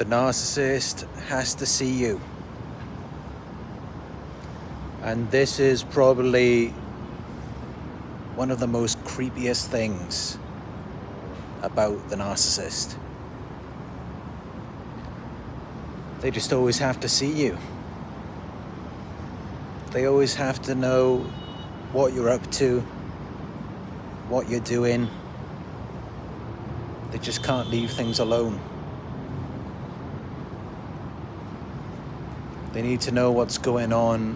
The narcissist has to see you. And this is probably one of the most creepiest things about the narcissist. They just always have to see you. They always have to know what you're up to, what you're doing. They just can't leave things alone. They need to know what's going on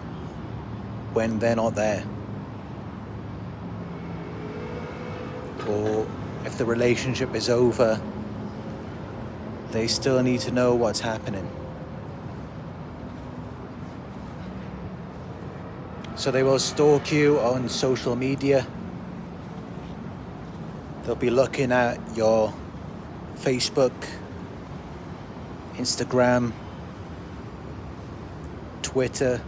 when they're not there. Or if the relationship is over, they still need to know what's happening. So they will stalk you on social media. They'll be looking at your Facebook, Instagram, Twitter,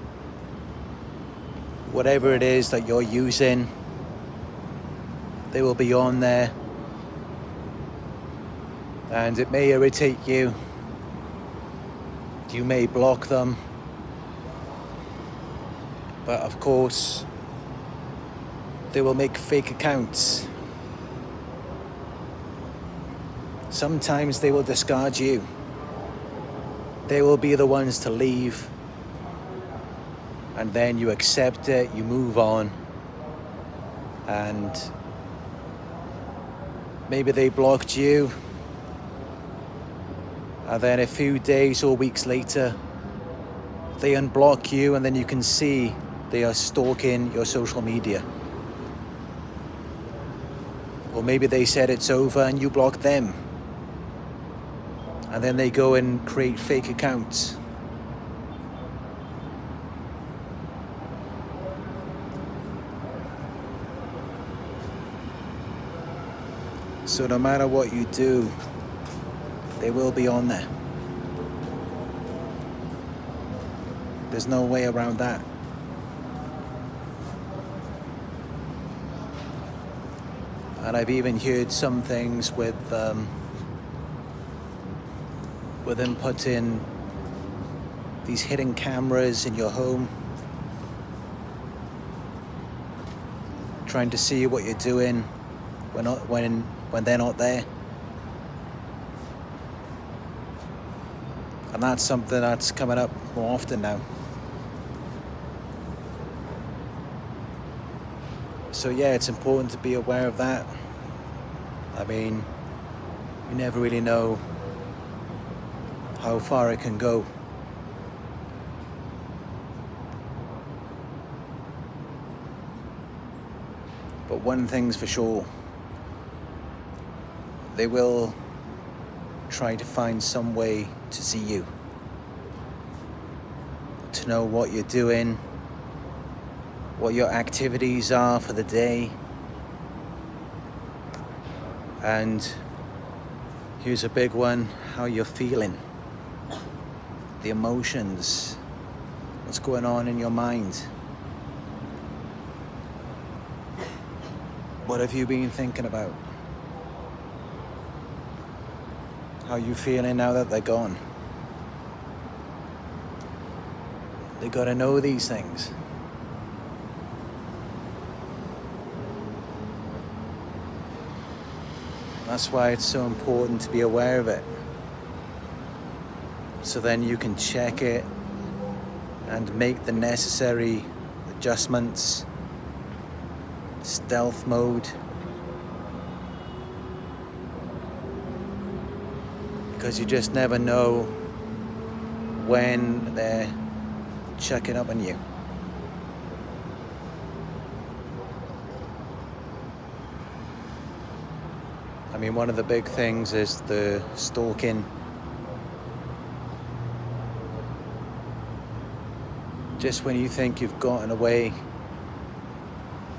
whatever it is that you're using, they will be on there. And it may irritate you. You may block them. But of course, they will make fake accounts. Sometimes they will discard you. They will be the ones to leave. And then you accept it, you move on. And maybe they blocked you. And then a few days or weeks later, they unblock you, and then you can see they are stalking your social media. Or maybe they said it's over and you block them. And then they go and create fake accounts. So no matter what you do, they will be on there. There's no way around that. And I've even heard some things with them putting these hidden cameras in your home, trying to see what you're doing when they're not there. And that's something that's coming up more often now. So yeah, it's important to be aware of that. I mean, you never really know how far it can go. But one thing's for sure, they will try to find some way to see you, to know what you're doing, what your activities are for the day. And here's a big one, how you're feeling, the emotions, what's going on in your mind. What have you been thinking about? How are you feeling now that they're gone? They gotta know these things. That's why it's so important to be aware of it. So then you can check it and make the necessary adjustments. Stealth mode. Because you just never know when they're checking up on you. I mean, one of the big things is the stalking. Just when you think you've gotten away,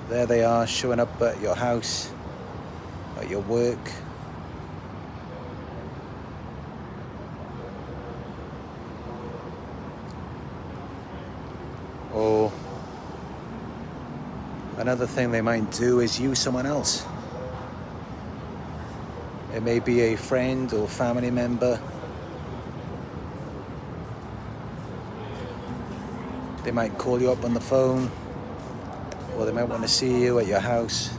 there they are showing up at your house, at your work. Or another thing they might do is use someone else. It may be a friend or family member They might call you up on the phone, or they might want to see you at your house.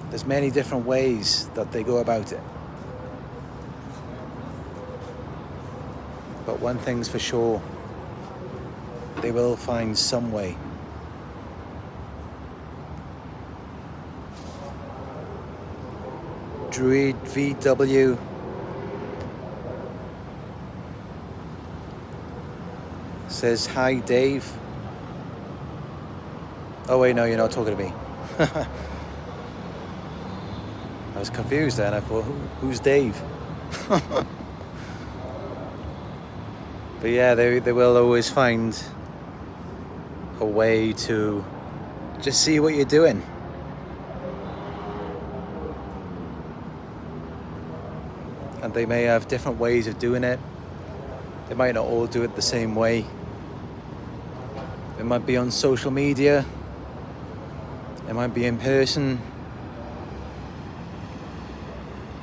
There's many different ways that they go about it. But one thing's for sure, they will find some way. Druid VW says, hi Dave. Oh wait, no, you're not talking to me. I was confused then. I thought, who's Dave? But yeah, they will always find a way to just see what you're doing. And they may have different ways of doing it. They might not all do it the same way. It might be on social media. It might be in person.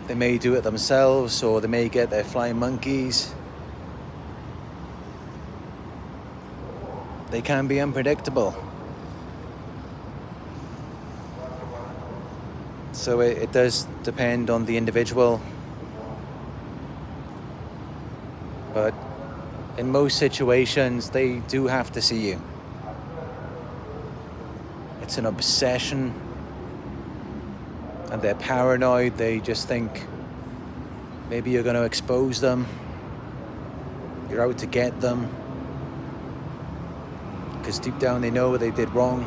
They may do it themselves, or they may get their flying monkeys. They can be unpredictable. So it does depend on the individual. But in most situations, they do have to see you. It's an obsession, and they're paranoid. They just think maybe you're going to expose them. You're out to get them. Because deep down they know what they did wrong.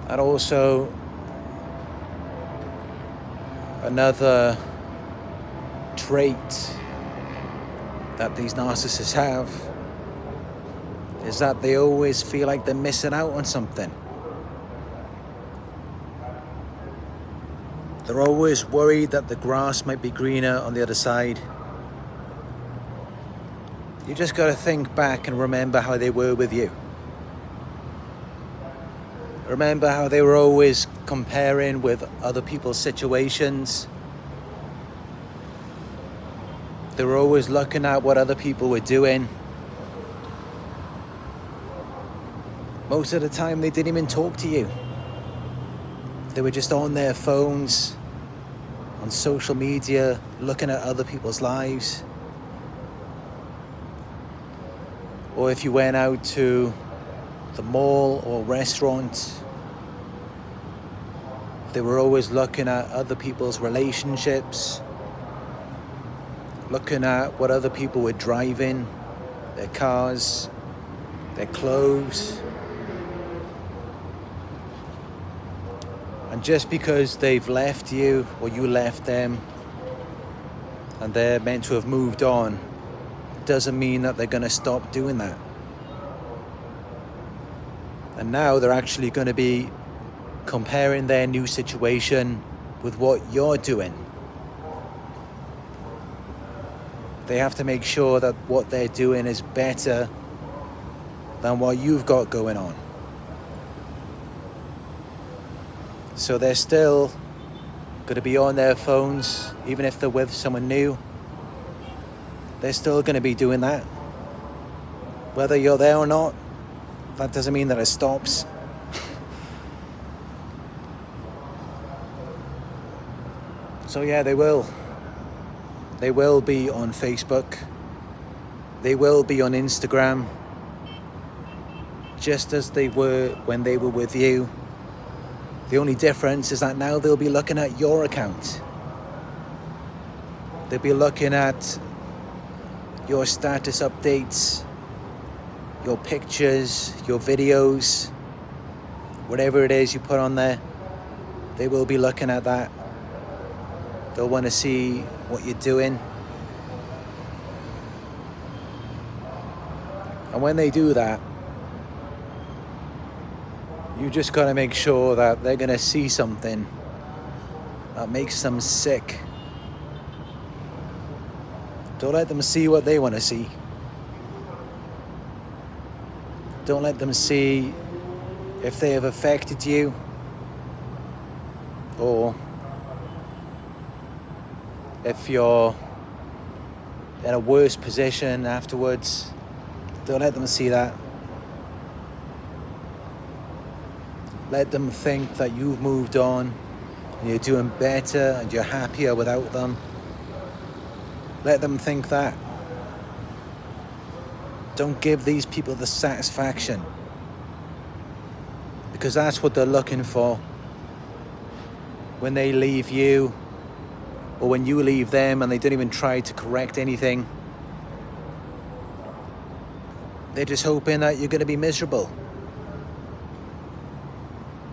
And also, another trait that these narcissists have is that they always feel like they're missing out on something. They're always worried that the grass might be greener on the other side. You just got to think back and remember how they were with you. Remember how they were always comparing with other people's situations. They were always looking at what other people were doing. Most of the time, they didn't even talk to you. They were just on their phones, on social media, looking at other people's lives. Or if you went out to the mall or restaurant, they were always looking at other people's relationships, looking at what other people were driving, their cars, their clothes. And just because they've left you or you left them and they're meant to have moved on, it doesn't mean that they're going to stop doing that. And now they're actually going to be comparing their new situation with what you're doing. They have to make sure that what they're doing is better than what you've got going on. So they're still going to be on their phones, even if they're with someone new. They're still going to be doing that. Whether you're there or not, that doesn't mean that it stops. So yeah, they will. They will be on Facebook. They will be on Instagram. Just as they were when they were with you. The only difference is that now they'll be looking at your account. They'll be looking at your status updates, your pictures, your videos, whatever it is you put on there. They will be looking at that. They'll want to see what you're doing. And when they do that, you just got to make sure that they're going to see something that makes them sick. Don't let them see what they want to see. Don't let them see if they have affected you or if you're in a worse position afterwards. Don't let them see that. Let them think that you've moved on and you're doing better and you're happier without them. Let them think that. Don't give these people the satisfaction, because that's what they're looking for. When they leave you, or when you leave them and they don't even try to correct anything, they're just hoping that you're going to be miserable,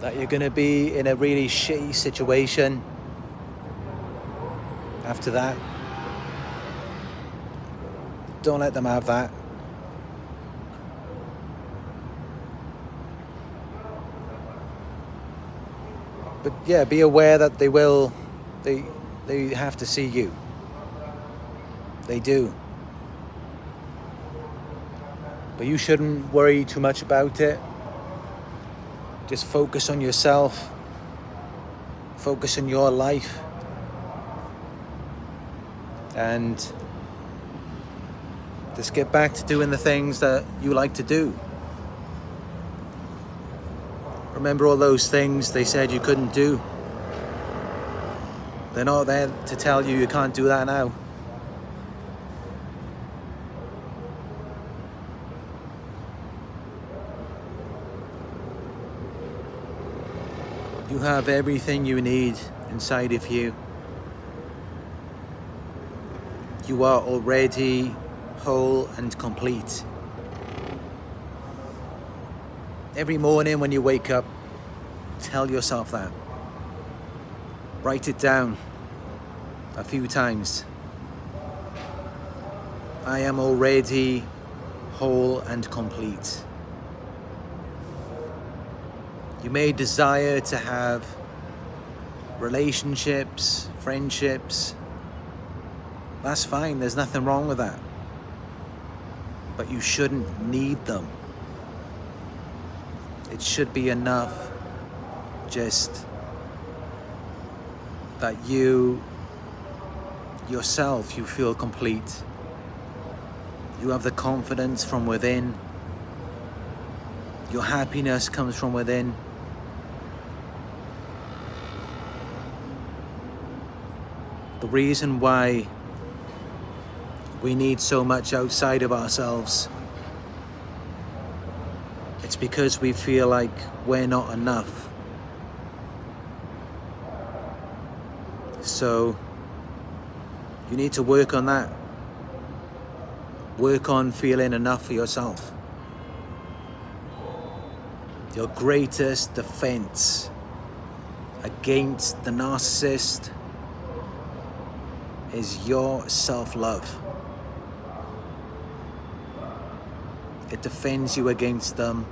that you're going to be in a really shitty situation after that. Don't let them have that. But yeah, be aware that they have to see you. They do. But you shouldn't worry too much about it. Just focus on yourself. Focus on your life. And just get back to doing the things that you like to do. Remember all those things they said you couldn't do. They're not there to tell you can't do that now. You have everything you need inside of you. You are already whole and complete. Every morning when you wake up, tell yourself that. Write it down a few times. I am already whole and complete. You may desire to have relationships, friendships. That's fine, there's nothing wrong with that. But you shouldn't need them. It should be enough just that you yourself, you feel complete. You have the confidence from within. Your happiness comes from within. The reason why we need so much outside of ourselves, it's because we feel like we're not enough. So you need to work on that. Work on feeling enough for yourself. Your greatest defense against the narcissist is your self-love. It defends you against them,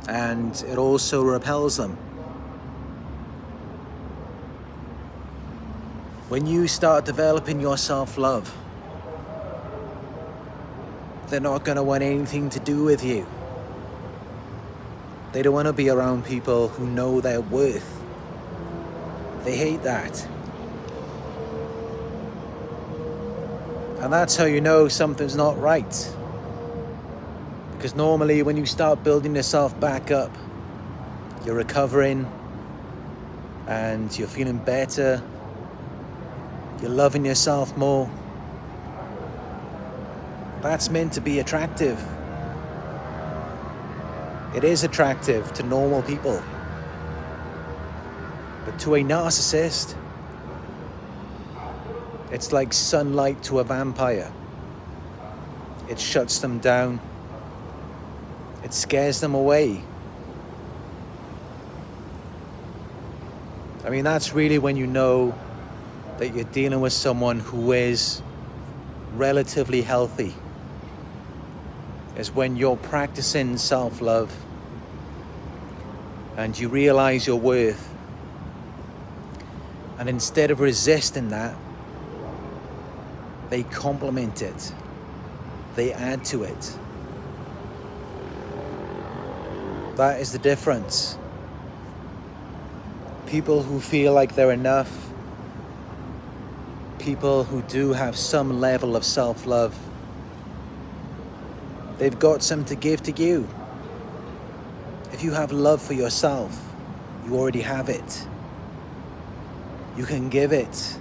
and it also repels them. When you start developing your self-love, they're not going to want anything to do with you. They don't want to be around people who know their worth. They hate that. And that's how you know something's not right. Because normally when you start building yourself back up, you're recovering and you're feeling better. You're loving yourself more. That's meant to be attractive. It is attractive to normal people. But to a narcissist, it's like sunlight to a vampire. It shuts them down. It scares them away. I mean, that's really when you know that you're dealing with someone who is relatively healthy. Is when you're practicing self-love and you realize your worth, and instead of resisting that, they complement it. They add to it. That is the difference. People who feel like they're enough, people who do have some level of self-love, they've got some to give to you. If you have love for yourself, you already have it. You can give it,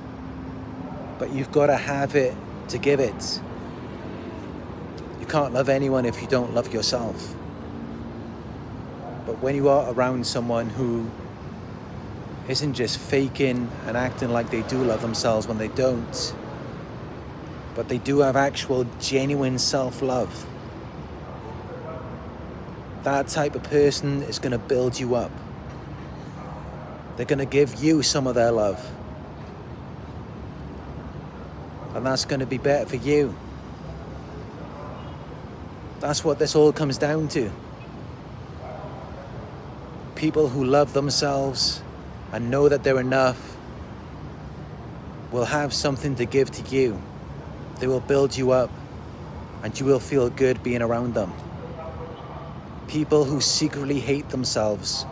but you've got to have it to give it. You can't love anyone if you don't love yourself. But when you are around someone who isn't just faking and acting like they do love themselves when they don't, but they do have actual genuine self-love, that type of person is going to build you up. They're going to give you some of their love. And that's going to be better for you. That's what this all comes down to. People who love themselves and know that they're enough will have something to give to you. They will build you up and you will feel good being around them. People who secretly hate themselves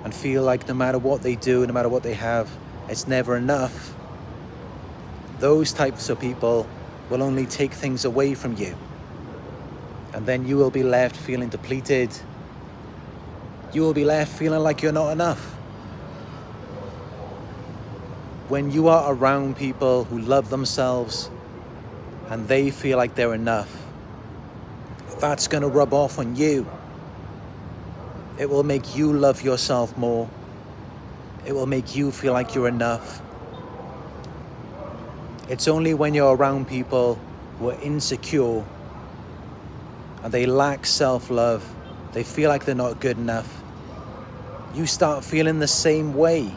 and feel like no matter what they do, no matter what they have, it's never enough. Those types of people will only take things away from you. And then you will be left feeling depleted. You will be left feeling like you're not enough. When you are around people who love themselves and they feel like they're enough, that's going to rub off on you. It will make you love yourself more. It will make you feel like you're enough. It's only when you're around people who are insecure and they lack self-love, they feel like they're not good enough, you start feeling the same way.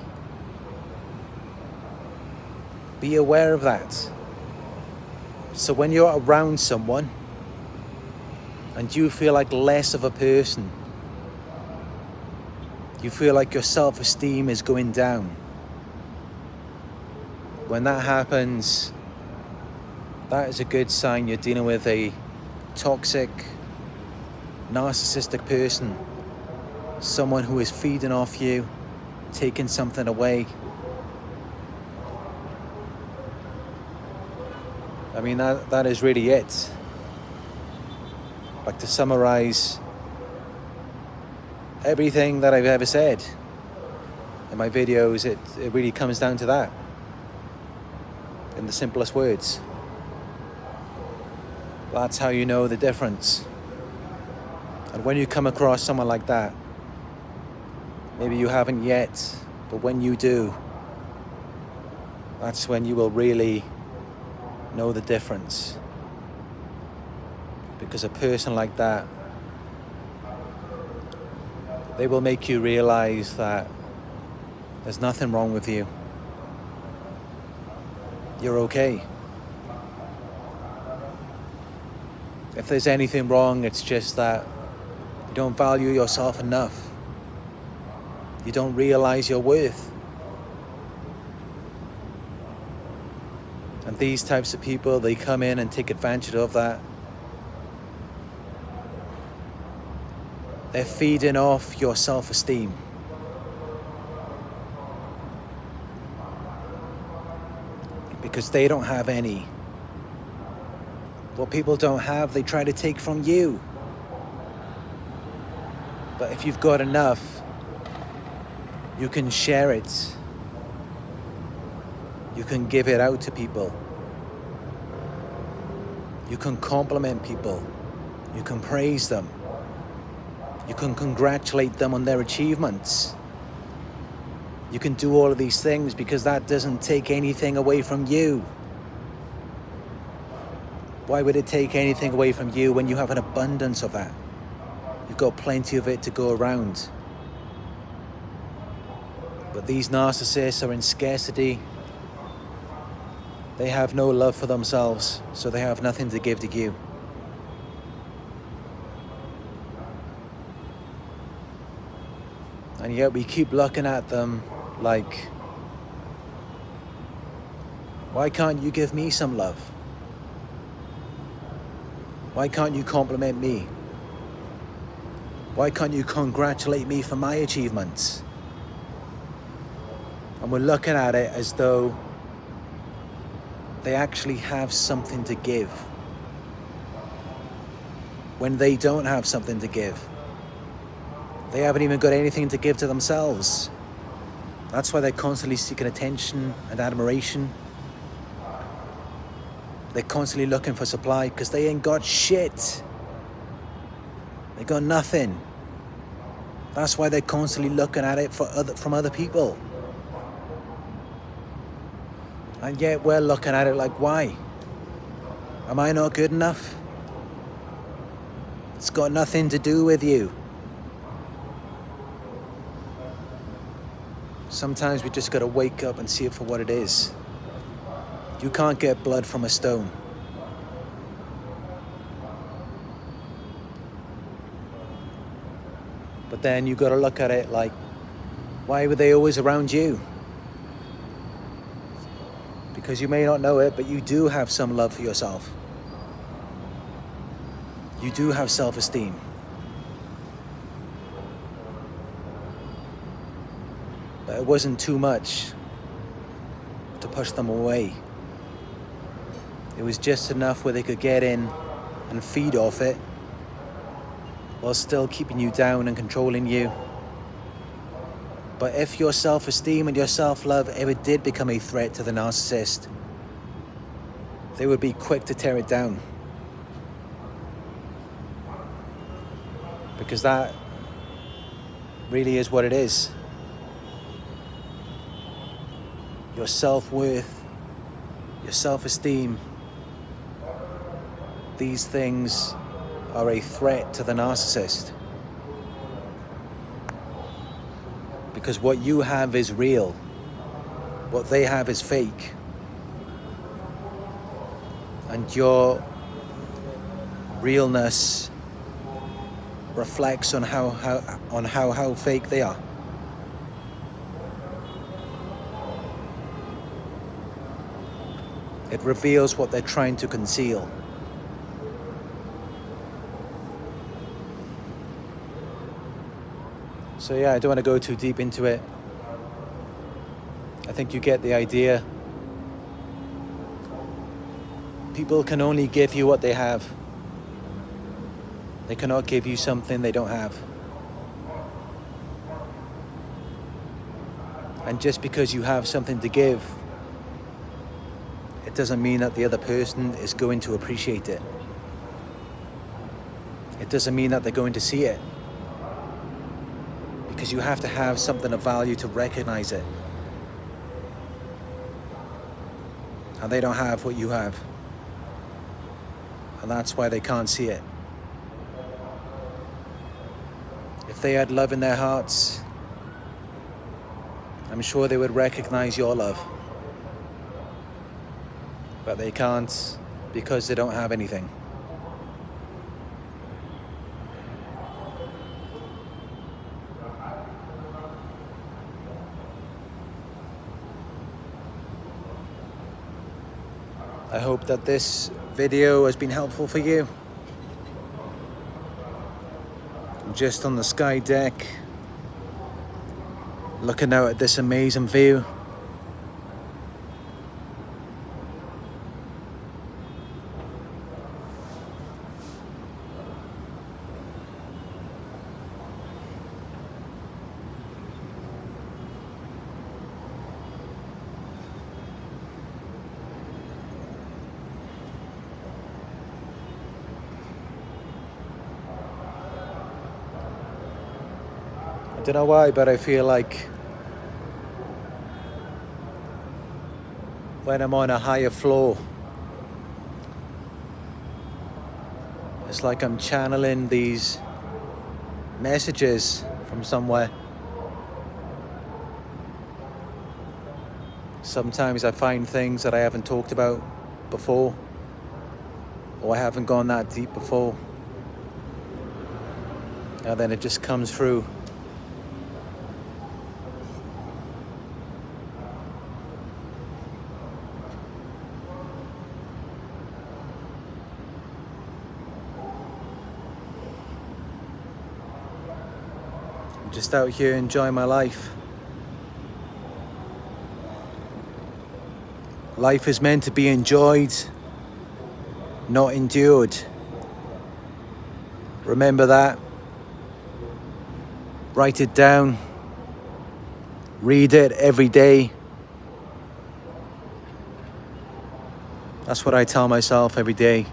Be aware of that. So when you're around someone and you feel like less of a person, you feel like your self-esteem is going down, when that happens, that is a good sign you're dealing with a toxic, narcissistic person. Someone who is feeding off you, taking something away. I mean, that is really it. Like, to summarize everything that I've ever said in my videos, it really comes down to that, in the simplest words. That's how you know the difference. And when you come across someone like that, maybe you haven't yet, but when you do, that's when you will really know the difference. Because a person like that, they will make you realize that there's nothing wrong with you. You're okay. If there's anything wrong, it's just that you don't value yourself enough. You don't realize your worth. And these types of people, they come in and take advantage of that. They're feeding off your self-esteem. Because they don't have any. What people don't have, they try to take from you. But if you've got enough, you can share it. You can give it out to people. You can compliment people. You can praise them. You can congratulate them on their achievements. You can do all of these things because that doesn't take anything away from you. Why would it take anything away from you when you have an abundance of that? You've got plenty of it to go around. But these narcissists are in scarcity. They have no love for themselves, so they have nothing to give to you. And yet we keep looking at them like, why can't you give me some love? Why can't you compliment me? Why can't you congratulate me for my achievements? And we're looking at it as though they actually have something to give. When they don't have something to give, they haven't even got anything to give to themselves. That's why they're constantly seeking attention and admiration. They're constantly looking for supply because they ain't got shit. They got nothing. That's why they're constantly looking at it from other people. And yet we're looking at it like, why? Am I not good enough? It's got nothing to do with you. Sometimes we just gotta wake up and see it for what it is. You can't get blood from a stone. But then you gotta look at it like, why were they always around you? Because you may not know it, but you do have some love for yourself. You do have self-esteem. But it wasn't too much to push them away. It was just enough where they could get in and feed off it while still keeping you down and controlling you. But if your self-esteem and your self-love ever did become a threat to the narcissist, they would be quick to tear it down. Because that really is what it is. Your self-worth, your self-esteem, these things are a threat to the narcissist. Because what you have is real. What they have is fake. And your realness reflects on how fake they are. It reveals what they're trying to conceal. So yeah, I don't want to go too deep into it. I think you get the idea. People can only give you what they have. They cannot give you something they don't have. And just because you have something to give, it doesn't mean that the other person is going to appreciate it. It doesn't mean that they're going to see it. Because you have to have something of value to recognize it. And they don't have what you have. And that's why they can't see it. If they had love in their hearts, I'm sure they would recognize your love. But they can't because they don't have anything. I hope that this video has been helpful for you. I'm just on the sky deck, looking out at this amazing view. I don't know why, but I feel like when I'm on a higher floor, it's like I'm channeling these messages from somewhere. Sometimes I find things that I haven't talked about before, or I haven't gone that deep before, and then it just comes through. I'm just out here enjoying my life. Life is meant to be enjoyed, not endured. Remember that. Write it down. Read it every day. That's what I tell myself every day.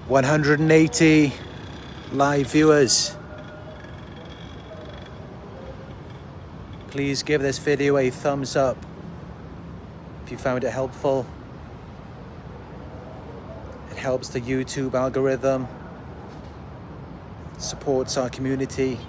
"180 live viewers. Please give this video a thumbs up if you found it helpful. It helps the YouTube algorithm, supports our community.